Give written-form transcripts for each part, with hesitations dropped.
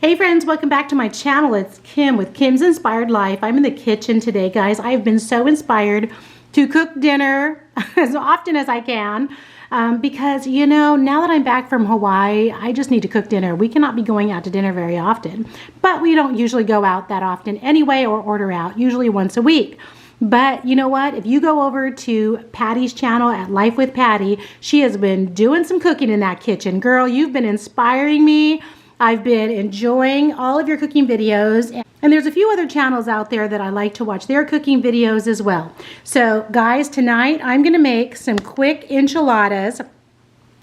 Hey friends, welcome back to my channel. It's Kim with Kim's Inspired Life. I'm in the kitchen today, guys. I've been so inspired to cook dinner as often as I can because, you know, now that I'm back from Hawaii, I just need to cook dinner. We cannot be going out to dinner very often, but we don't usually go out that often anyway or order out, usually once a week. But you know what? If you go over to Patty's channel at Life with Patty, she has been doing some cooking in that kitchen. Girl, you've been inspiring me. I've been enjoying all of your cooking videos, and there's a few other channels out there that I like to watch their cooking videos as well. So guys, tonight I'm gonna make some quick enchiladas.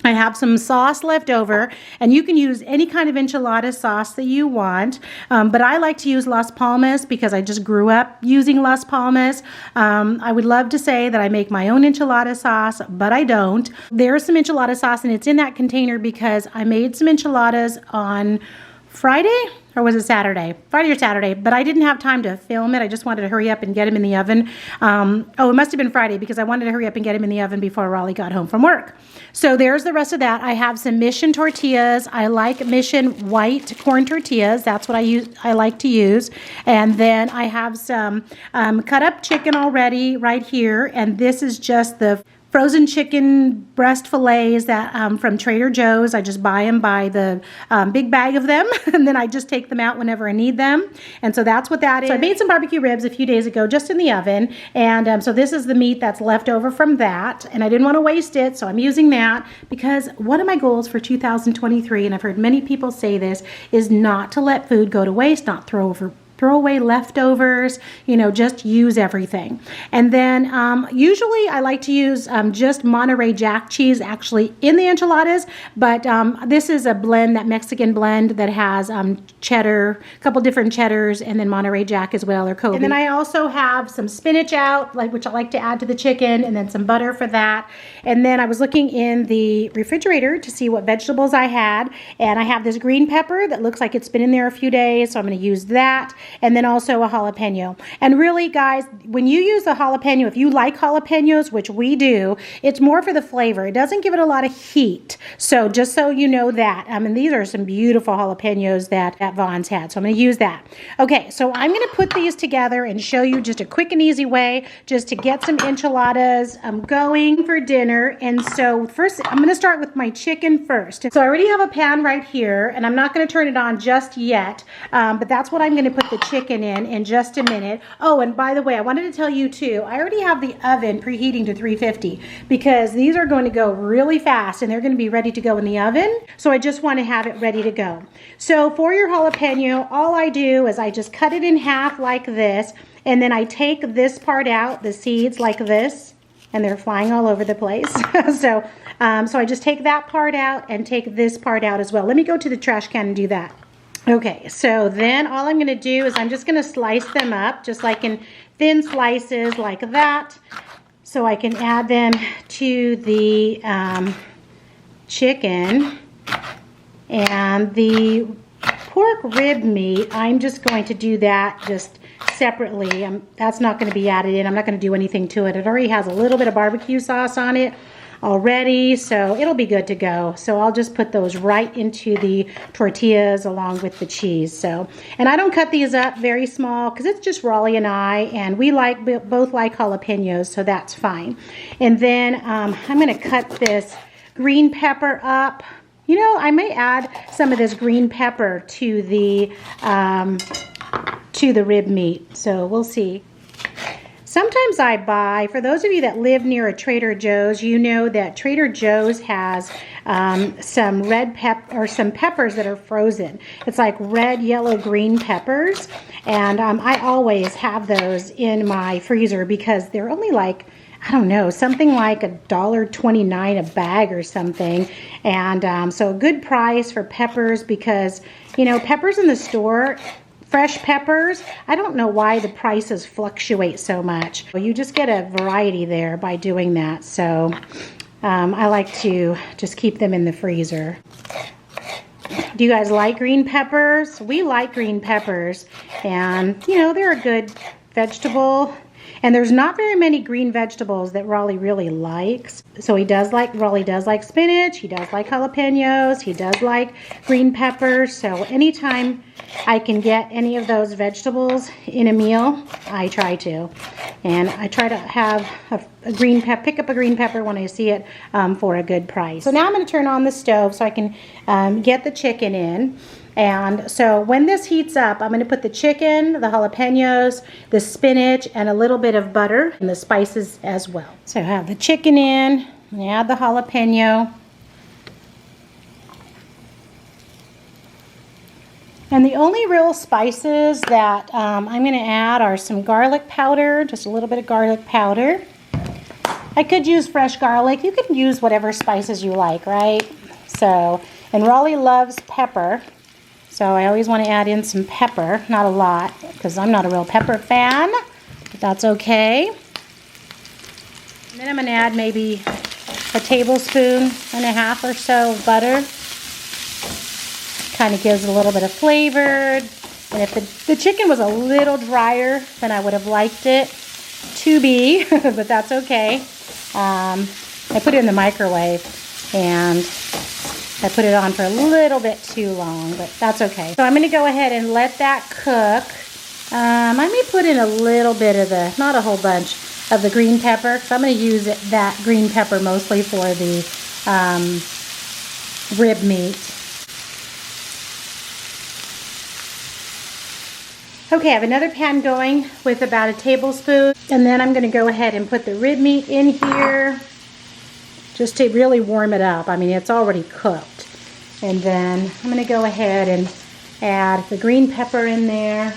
I have some sauce left over, and you can use any kind of enchilada sauce that you want, but I like to use Las Palmas because I just grew up using Las Palmas. I would love to say that I make my own enchilada sauce, but I don't. There's some enchilada sauce, and it's in that container because I made some enchiladas on Friday, or was it Saturday? Friday or Saturday, but I didn't have time to film it. I just wanted to hurry up and get them in the oven. Oh, it must have been Friday because I wanted to hurry up and get them in the oven before Raleigh got home from work. So there's the rest of that. I have some Mission tortillas. I like Mission white corn tortillas. That's what I like to use. And then I have some cut up chicken already right here. And this is just the frozen chicken breast fillets that from Trader Joe's. I just buy them by the big bag of them, and then I just take them out whenever I need them. And so that's what that is. So I made some barbecue ribs a few days ago just in the oven, and so this is the meat that's left over from that, and I didn't want to waste it, so I'm using that because one of my goals for 2023, and I've heard many people say this, is not to let food go to waste, not throw away leftovers, you know, just use everything. And then usually I like to use just Monterey Jack cheese actually in the enchiladas, but this is a blend, that Mexican blend that has cheddar, a couple different cheddars, and then Monterey Jack as well, or Kobe. And then I also have some spinach out, which I like to add to the chicken, and then some butter for that. And then I was looking in the refrigerator to see what vegetables I had, and I have this green pepper that looks like it's been in there a few days, so I'm going to use that. And then also a jalapeno. And really, guys, when you use the jalapeno, if you like jalapenos, which we do, it's more for the flavor. It doesn't give it a lot of heat. So just so you know that. And these are some beautiful jalapenos that Vaughn's had. So I'm going to use that. Okay, so I'm going to put these together and show you just a quick and easy way just to get some enchiladas going for dinner. And so first, I'm going to start with my chicken first. So I already have a pan right here, and I'm not going to turn it on just yet, but that's what I'm going to put the chicken in just a minute. Oh, and by the way, I wanted to tell you too, I already have the oven preheating to 350 because these are going to go really fast and they're going to be ready to go in the oven. So I just want to have it ready to go. So for your jalapeno, all I do is I just cut it in half like this, and then I take this part out, the seeds like this, and they're flying all over the place. So I just take that part out and take this part out as well. Let me go to the trash can and do that. Okay, so then all I'm going to do is I'm just going to slice them up just like in thin slices like that, so I can add them to the chicken. And the pork rib meat, I'm just going to do that just separately. That's not going to be added in. I'm not going to do anything to it. It already has a little bit of barbecue sauce on it already, so it'll be good to go. So I'll just put those right into the tortillas along with the cheese. So, and I don't cut these up very small because it's just Raleigh and I, and we both like jalapenos, so that's fine. And then I'm going to cut this green pepper up. You know, I may add some of this green pepper to the rib meat, so we'll see. Sometimes I buy, for those of you that live near a Trader Joe's, you know that Trader Joe's has some some peppers that are frozen. It's like red, yellow, green peppers, and I always have those in my freezer because they're only like, I don't know, something like $1.29 a bag or something. And so a good price for peppers because, you know, peppers in the store, fresh peppers, I don't know why the prices fluctuate so much. You just get a variety there by doing that. So I like to just keep them in the freezer. Do you guys like green peppers? We like green peppers, and you know, they're a good vegetable. And there's not very many green vegetables that Raleigh really likes. So Raleigh does like spinach, he does like jalapenos, he does like green peppers. So anytime I can get any of those vegetables in a meal, I try to. And I try to have a green pepper, pick up a green pepper when I see it for a good price. So now I'm going to turn on the stove so I can get the chicken in. And so when this heats up, I'm going to put the chicken, the jalapenos, the spinach, and a little bit of butter and the spices as well. So I have the chicken in, and add the jalapeno. And the only real spices that I'm going to add are some garlic powder, just a little bit of garlic powder. I could use fresh garlic. You can use whatever spices you like, right? So, and Raleigh loves pepper. So I always want to add in some pepper, not a lot, because I'm not a real pepper fan, but that's okay. And then I'm going to add maybe a tablespoon and a half or so of butter. Kind of gives a little bit of flavor. And if the chicken was a little drier than I would have liked it to be, but that's okay. I put it in the microwave and I put it on for a little bit too long, but that's okay. So I'm going to go ahead and let that cook. I may put in a little bit of not a whole bunch of the green pepper, because I'm going to use that green pepper mostly for the rib meat. Okay, I have another pan going with about a tablespoon, and then I'm going to go ahead and put the rib meat in here just to really warm it up. I mean, it's already cooked. And then I'm going to go ahead and add the green pepper in there.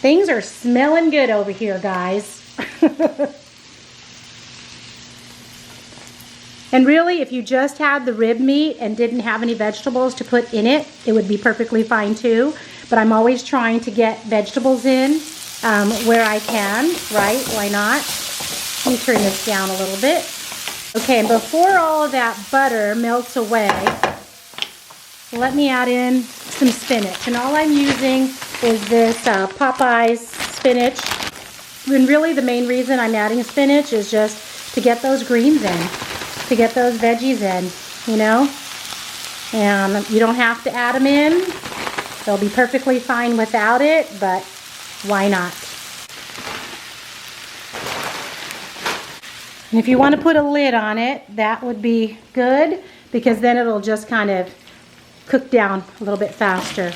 Things are smelling good over here, guys. And really, if you just had the rib meat and didn't have any vegetables to put in it, it would be perfectly fine too. But I'm always trying to get vegetables in where I can, right? Why not? Let me turn this down a little bit. Okay, and before all of that butter melts away, let me add in some spinach. And all I'm using is this Popeyes spinach. And really the main reason I'm adding spinach is just to get those greens in, to get those veggies in, you know. And you don't have to add them in. They'll be perfectly fine without it, but why not? And if you want to put a lid on it, that would be good, because then it'll just kind of cook down a little bit faster.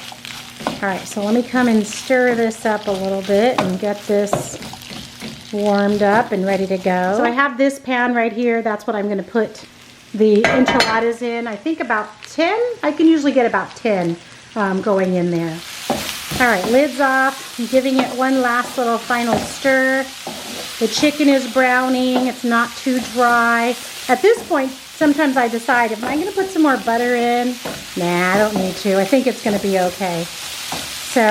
All right, so let me come and stir this up a little bit and get this warmed up and ready to go. So I have this pan right here. That's what I'm going to put the enchiladas in. I think about 10. I can usually get about 10 going in there. All right, lid's off. I'm giving it one last little final stir. The chicken is browning. It's not too dry. At this point, sometimes I decide, am I going to put some more butter in? Nah, I don't need to. I think it's going to be okay. So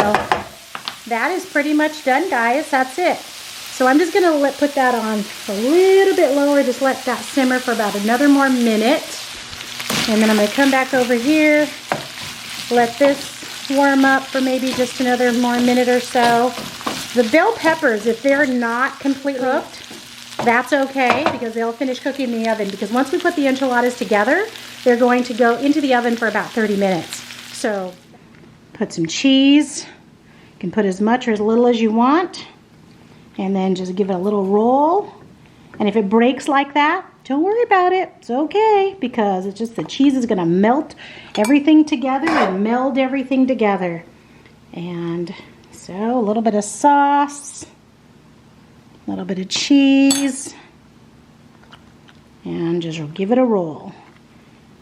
that is pretty much done, guys. That's it. So I'm just going to put that on a little bit lower. Just let that simmer for about another more minute. And then I'm going to come back over here. Let this warm up for maybe just another more minute or so. The bell peppers, if they're not completely cooked, that's okay, because they'll finish cooking in the oven. Because once we put the enchiladas together, they're going to go into the oven for about 30 minutes. So put some cheese. You can put as much or as little as you want. And then just give it a little roll. And if it breaks like that, don't worry about it. It's okay, because it's just the cheese is going to melt everything together and meld everything together. And so a little bit of sauce, a little bit of cheese, and just give it a roll.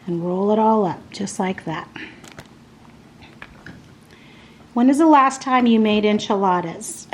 And roll it all up, just like that. When is the last time you made enchiladas?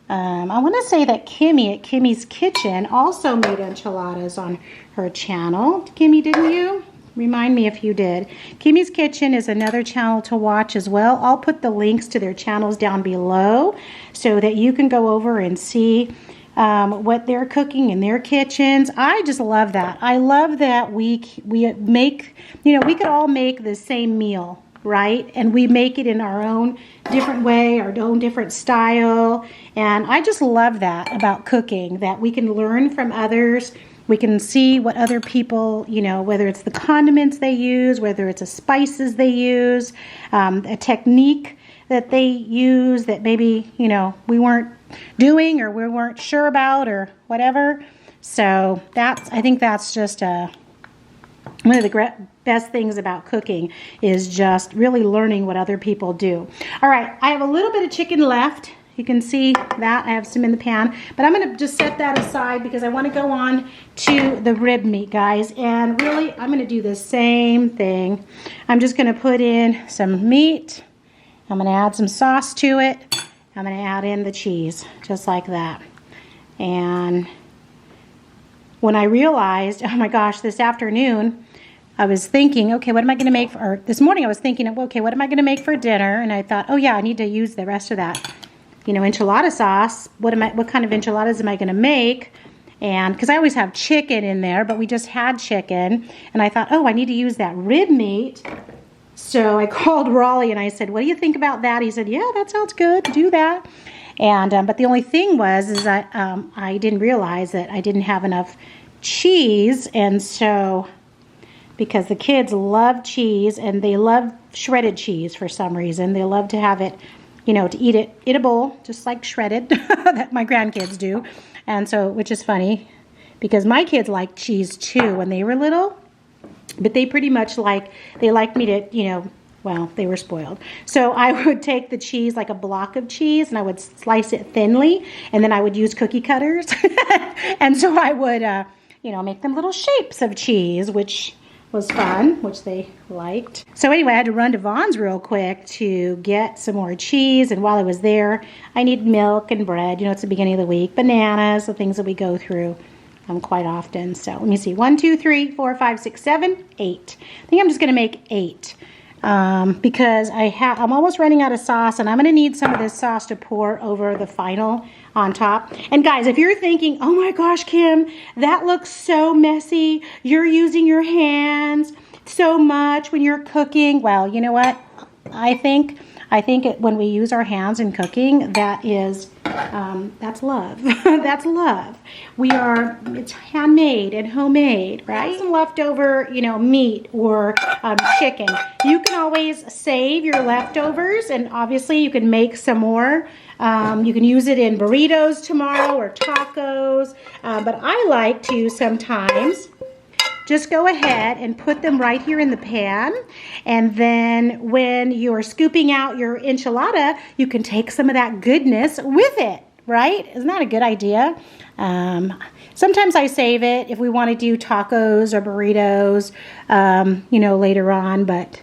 I want to say that Kimmy at Kimmy's Kitchen also made enchiladas on her channel. Kimmy, didn't you? Remind me if you did. Kimmy's Kitchen is another channel to watch as well. I'll put the links to their channels down below so that you can go over and see what they're cooking in their kitchens. I just love that. I love that we make, you know, we could all make the same meal right? And we make it in our own different way, our own different style. And I just love that about cooking, that we can learn from others. We can see what other people, you know, whether it's the condiments they use, whether it's the spices they use, a technique that they use that maybe, you know, we weren't doing or we weren't sure about or whatever. So I think that's just one of the best things about cooking is just really learning what other people do. All right, I have a little bit of chicken left. You can see that I have some in the pan, but I'm going to just set that aside because I want to go on to the rib meat, guys. And really, I'm going to do the same thing. I'm just going to put in some meat. I'm going to add some sauce to it. I'm going to add in the cheese, just like that. And when I realized, oh my gosh, this afternoon, I was thinking, okay, what am I going to make or this morning I was thinking, okay, what am I going to make for dinner? And I thought, oh yeah, I need to use the rest of that, you know, enchilada sauce. What kind of enchiladas am I going to make? And because I always have chicken in there, but we just had chicken. And I thought, oh, I need to use that rib meat. So I called Raleigh and I said, what do you think about that? He said, yeah, that sounds good. Do that. And but the only thing is that I didn't realize that I didn't have enough cheese. And so, because the kids love cheese and they love shredded cheese for some reason. They love to have it, you know, to eat it in a bowl, just like shredded, that my grandkids do. And so, which is funny, because my kids liked cheese too when they were little. But they pretty much they liked me to, you know, well, they were spoiled. So I would take the cheese, like a block of cheese, and I would slice it thinly, and then I would use cookie cutters. And so I would, you know, make them little shapes of cheese, which was fun, which they liked. So anyway, I had to run to Vaughn's real quick to get some more cheese. And while I was there, I needed milk and bread. You know, it's the beginning of the week. Bananas, the things that we go through quite often. So let me see. 1, 2, 3, 4, 5, 6, 7, 8. I think I'm just going to make 8 because I'm almost running out of sauce, and I'm going to need some of this sauce to pour over the final on top. And guys, if you're thinking, oh my gosh, Kim, that looks so messy. You're using your hands so much when you're cooking. Well, you know what? I think when we use our hands in cooking, that's love. That's love. It's handmade and homemade, right? Some leftover, you know, meat or chicken. You can always save your leftovers, and obviously you can make some more. You can use it in burritos tomorrow or tacos, but I like to sometimes just go ahead and put them right here in the pan, and then when you're scooping out your enchilada, you can take some of that goodness with it, right? Isn't that a good idea? Sometimes I save it if we want to do tacos or burritos, you know, later on, but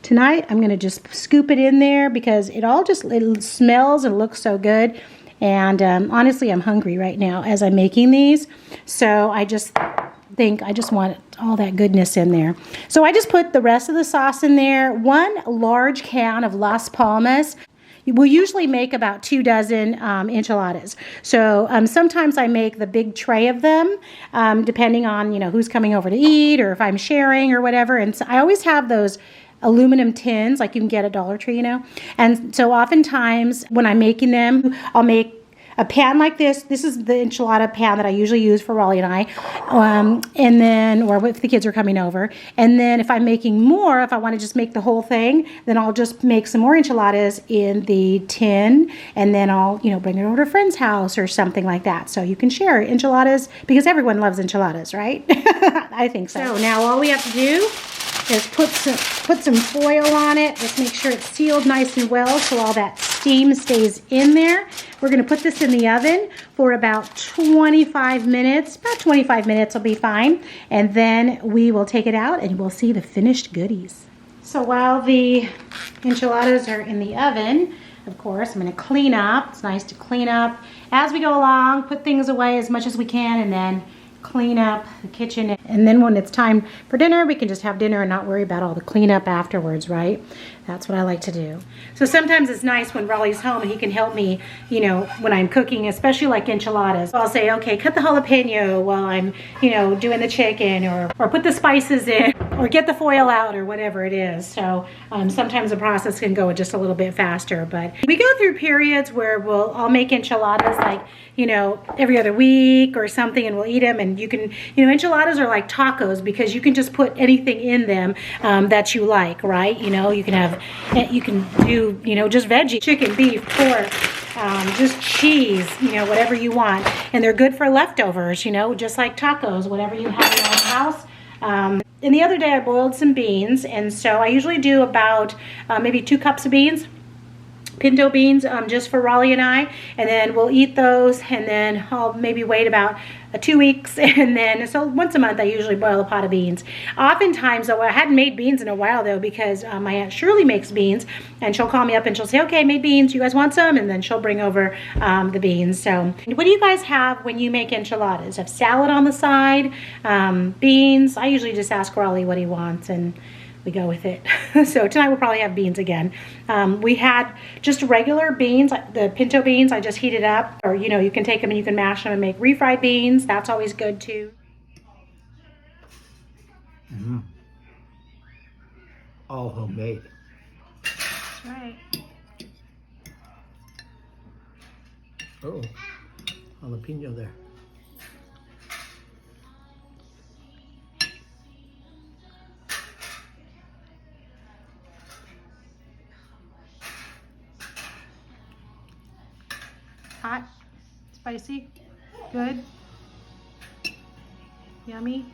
tonight I'm going to just scoop it in there because it smells and looks so good. And honestly, I'm hungry right now as I'm making these, so I just want all that goodness in there. So I just put the rest of the sauce in there. 1 large can of Las Palmas. We'll usually make about 2 dozen enchiladas. So sometimes I make the big tray of them, depending on, you know, who's coming over to eat or if I'm sharing or whatever. And so I always have those aluminum tins, like you can get at Dollar Tree, you know. And so oftentimes when I'm making them, I'll make a pan like this. This is the enchilada pan that I usually use for Raleigh and I, and then, or if the kids are coming over. And then if I'm making more, if I want to just make the whole thing, then I'll just make some more enchiladas in the tin, and then I'll, you know, bring it over to a friend's house or something like that. So you can share enchiladas because everyone loves enchiladas, right? I think so. So now all we have to do is put some foil on it. Just make sure it's sealed nice and well so all that steam stays in there. We're going to put this in the oven for about 25 minutes. About 25 minutes will be fine. And then we will take it out and we'll see the finished goodies. So while the enchiladas are in the oven, of course, I'm going to clean up. It's nice to clean up as we go along, put things away as much as we can, and then clean up the kitchen. And then when it's time for dinner, we can just have dinner and not worry about all the cleanup afterwards, right? That's what I like to do. So sometimes it's nice when Raleigh's home and he can help me, you know, when I'm cooking, especially like enchiladas. So I'll say, okay, cut the jalapeno while I'm, you know, doing the chicken, or put the spices in. or get the foil out or whatever it is. So sometimes the process can go just a little bit faster, but we go through periods where I'll make enchiladas like, you know, every other week or something, and we'll eat them. And you can, you know, enchiladas are like tacos because you can just put anything in them that you like, right? You know, you can do, you know, just veggie, chicken, beef, pork, just cheese, you know, whatever you want. And they're good for leftovers, you know, just like tacos, whatever you have in your own house. And the other day I boiled some beans, and so I usually do about maybe 2 cups of beans, pinto beans, just for Raleigh and I, and then we'll eat those, and then I'll maybe wait about 2 weeks, and then, so once a month I usually boil a pot of beans. Oftentimes, though, I hadn't made beans in a while, though, because my Aunt Shirley makes beans, and she'll call me up and she'll say, okay, I made beans, you guys want some? And then she'll bring over the beans. So what do you guys have when you make enchiladas? Have salad on the side, beans? I usually just ask Raleigh what he wants, and we go with it. So tonight we'll probably have beans again. We had just regular beans, the pinto beans. I just heated up, or you know, you can take them and you can mash them and make refried beans. That's always good too. Mm-hmm. All homemade. That's right. Oh, jalapeno there. Hot, spicy, good, yummy.